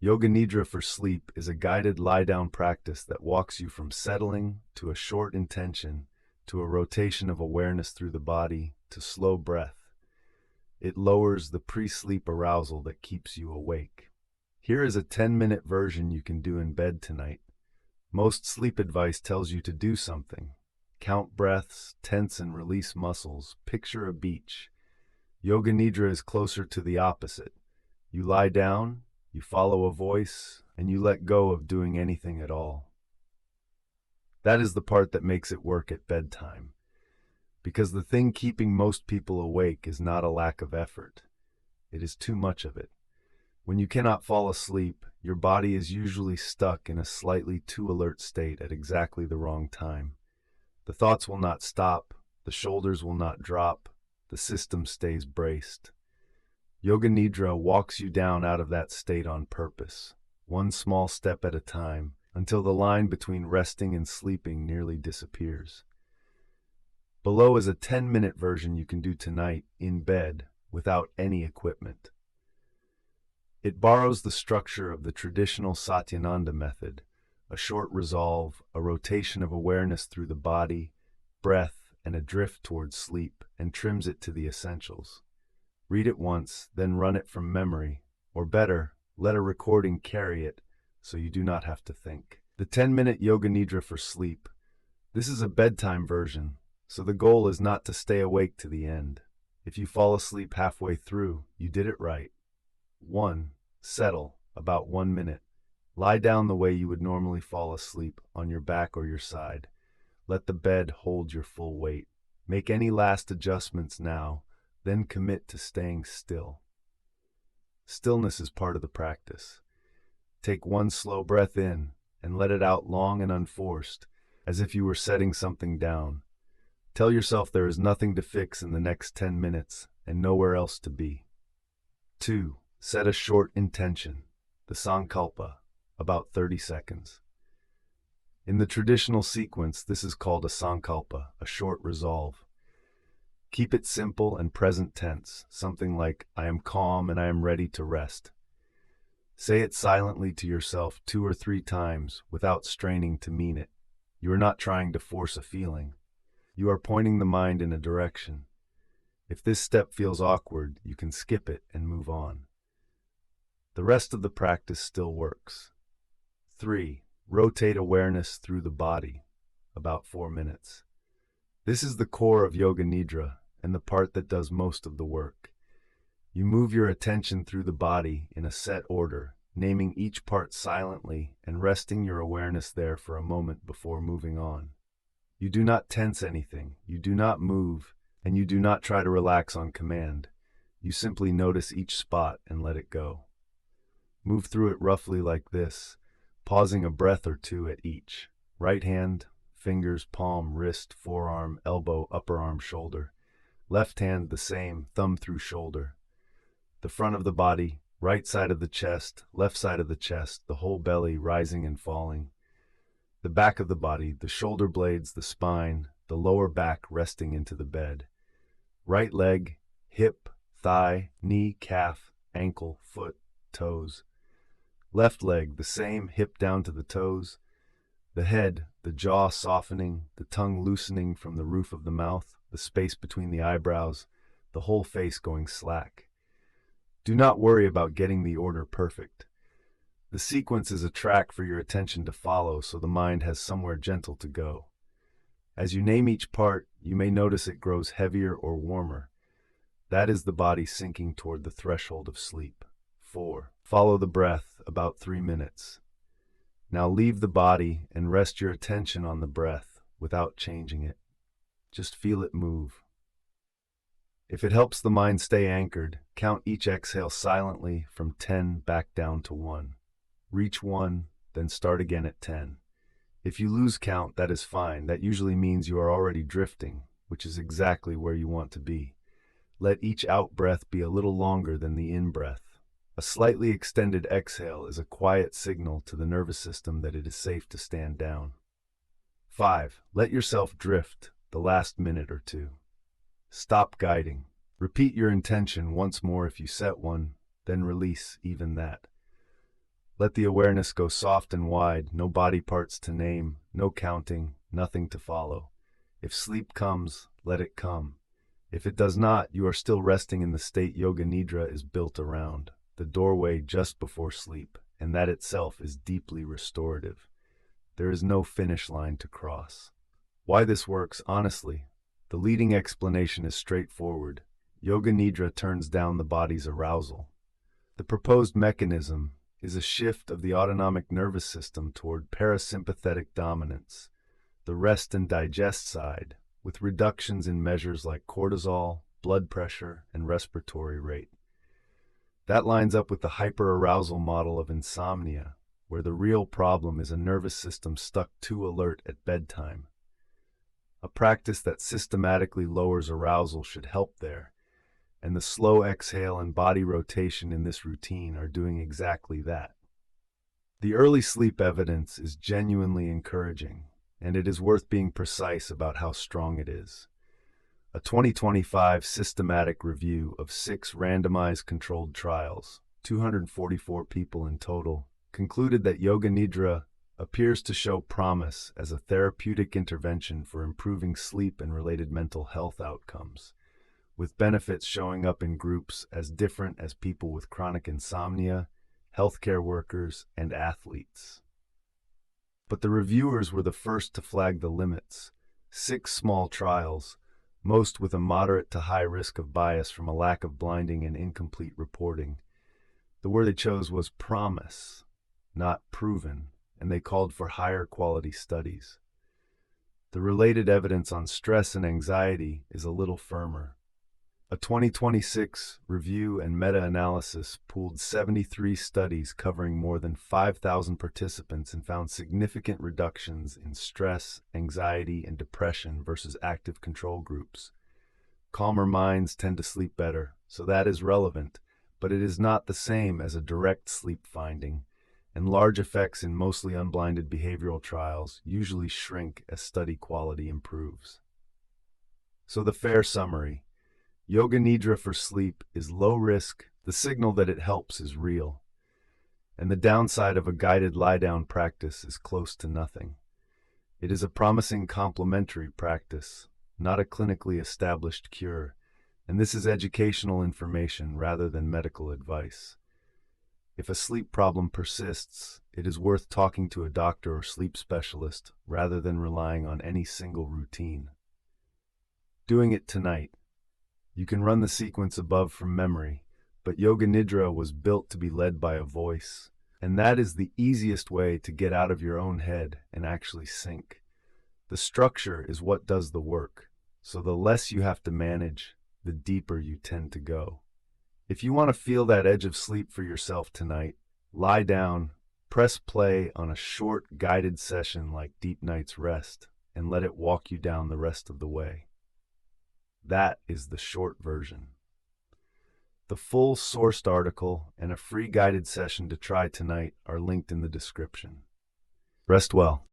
Yoga Nidra for sleep is a guided lie-down practice that walks you from settling to a short intention to a rotation of awareness through the body to slow breath. It lowers the pre-sleep arousal that keeps you awake. Here is a 10-minute version you can do in bed tonight. Most sleep advice tells you to do something. Count breaths, tense and release muscles, picture a beach. Yoga Nidra is closer to the opposite. You lie down, you follow a voice, and you let go of doing anything at all. That is the part that makes it work at bedtime. Because the thing keeping most people awake is not a lack of effort. It is too much of it. When you cannot fall asleep, your body is usually stuck in a slightly too alert state at exactly the wrong time. The thoughts will not stop, the shoulders will not drop, the system stays braced. Yoga Nidra walks you down out of that state on purpose, one small step at a time, until the line between resting and sleeping nearly disappears. Below is a 10-minute version you can do tonight in bed without any equipment. It borrows the structure of the traditional Satyananda method, a short resolve, a rotation of awareness through the body, breath, and a drift towards sleep, and trims it to the essentials. Read it once, then run it from memory, or better, let a recording carry it so you do not have to think. The 10-minute Yoga Nidra for sleep. This is a bedtime version, so the goal is not to stay awake to the end. If you fall asleep halfway through, you did it right. 1. Settle, about 1 minute. Lie down the way you would normally fall asleep, on your back or your side. Let the bed hold your full weight. Make any last adjustments now, then commit to staying still. Stillness is part of the practice. Take one slow breath in and let it out long and unforced, as if you were setting something down. Tell yourself there is nothing to fix in the next 10 minutes and nowhere else to be. 2. Set a short intention, the sankalpa, about 30 seconds. In the traditional sequence, this is called a sankalpa, a short resolve. Keep it simple and present tense, something like, I am calm and I am ready to rest. Say it silently to yourself 2 or 3 times without straining to mean it. You are not trying to force a feeling. You are pointing the mind in a direction. If this step feels awkward, you can skip it and move on. The rest of the practice still works. 3. Rotate awareness through the body, about 4 minutes. This is the core of Yoga Nidra and the part that does most of the work. You move your attention through the body in a set order, naming each part silently and resting your awareness there for a moment before moving on. You do not tense anything, you do not move, and you do not try to relax on command. You simply notice each spot and let it go. Move through it roughly like this, pausing a breath or two at each. Right hand, fingers, palm, wrist, forearm, elbow, upper arm, shoulder. Left hand the same, thumb through shoulder. The front of the body, right side of the chest, left side of the chest, the whole belly rising and falling. The back of the body, the shoulder blades, the spine, the lower back resting into the bed. Right leg, hip, thigh, knee, calf, ankle, foot, toes. Left leg, the same, hip down to the toes. The head, the jaw softening, the tongue loosening from the roof of the mouth, the space between the eyebrows, the whole face going slack. Do not worry about getting the order perfect. The sequence is a track for your attention to follow so the mind has somewhere gentle to go. As you name each part, you may notice it grows heavier or warmer. That is the body sinking toward the threshold of sleep. 4. Follow the breath, about 3 minutes. Now leave the body and rest your attention on the breath without changing it. Just feel it move. If it helps the mind stay anchored, count each exhale silently from 10 back down to 1. Reach 1, then start again at 10. If you lose count, that is fine. That usually means you are already drifting, which is exactly where you want to be. Let each out-breath be a little longer than the in-breath. A slightly extended exhale is a quiet signal to the nervous system that it is safe to stand down. 5. Let yourself drift the last minute or two. Stop guiding. Repeat your intention once more if you set one, then release even that. Let the awareness go soft and wide, no body parts to name, no counting, nothing to follow. If sleep comes, let it come. If it does not, you are still resting in the state Yoga Nidra is built around, the doorway just before sleep, and that itself is deeply restorative. There is no finish line to cross. Why this works, honestly, the leading explanation is straightforward. Yoga Nidra turns down the body's arousal. The proposed mechanism is a shift of the autonomic nervous system toward parasympathetic dominance, the rest and digest side, with reductions in measures like cortisol, blood pressure, and respiratory rate. That lines up with the hyperarousal model of insomnia, where the real problem is a nervous system stuck too alert at bedtime. A practice that systematically lowers arousal should help there, and the slow exhale and body rotation in this routine are doing exactly that. The early sleep evidence is genuinely encouraging, and it is worth being precise about how strong it is. A 2025 systematic review of 6 randomized controlled trials, 244 people in total, concluded that Yoga Nidra appears to show promise as a therapeutic intervention for improving sleep and related mental health outcomes, with benefits showing up in groups as different as people with chronic insomnia, healthcare workers, and athletes. But the reviewers were the first to flag the limits. 6 small trials, most with a moderate to high risk of bias from a lack of blinding and incomplete reporting. The word they chose was promise, not proven, and they called for higher quality studies. The related evidence on stress and anxiety is a little firmer. A 2026 review and meta-analysis pooled 73 studies covering more than 5,000 participants and found significant reductions in stress, anxiety, and depression versus active control groups. Calmer minds tend to sleep better, so that is relevant, but it is not the same as a direct sleep finding, and large effects in mostly unblinded behavioral trials usually shrink as study quality improves. So the fair summary: Yoga Nidra for sleep is low risk, the signal that it helps is real, and the downside of a guided lie-down practice is close to nothing. It is a promising complementary practice, not a clinically established cure, and this is educational information rather than medical advice. If a sleep problem persists, it is worth talking to a doctor or sleep specialist rather than relying on any single routine. Doing it tonight. You can run the sequence above from memory, but Yoga Nidra was built to be led by a voice, and that is the easiest way to get out of your own head and actually sync. The structure is what does the work, so the less you have to manage, the deeper you tend to go. If you want to feel that edge of sleep for yourself tonight, lie down, press play on a short guided session like Deep Night's Rest, and let it walk you down the rest of the way. That is the short version. The full sourced article and a free guided session to try tonight are linked in the description. Rest well.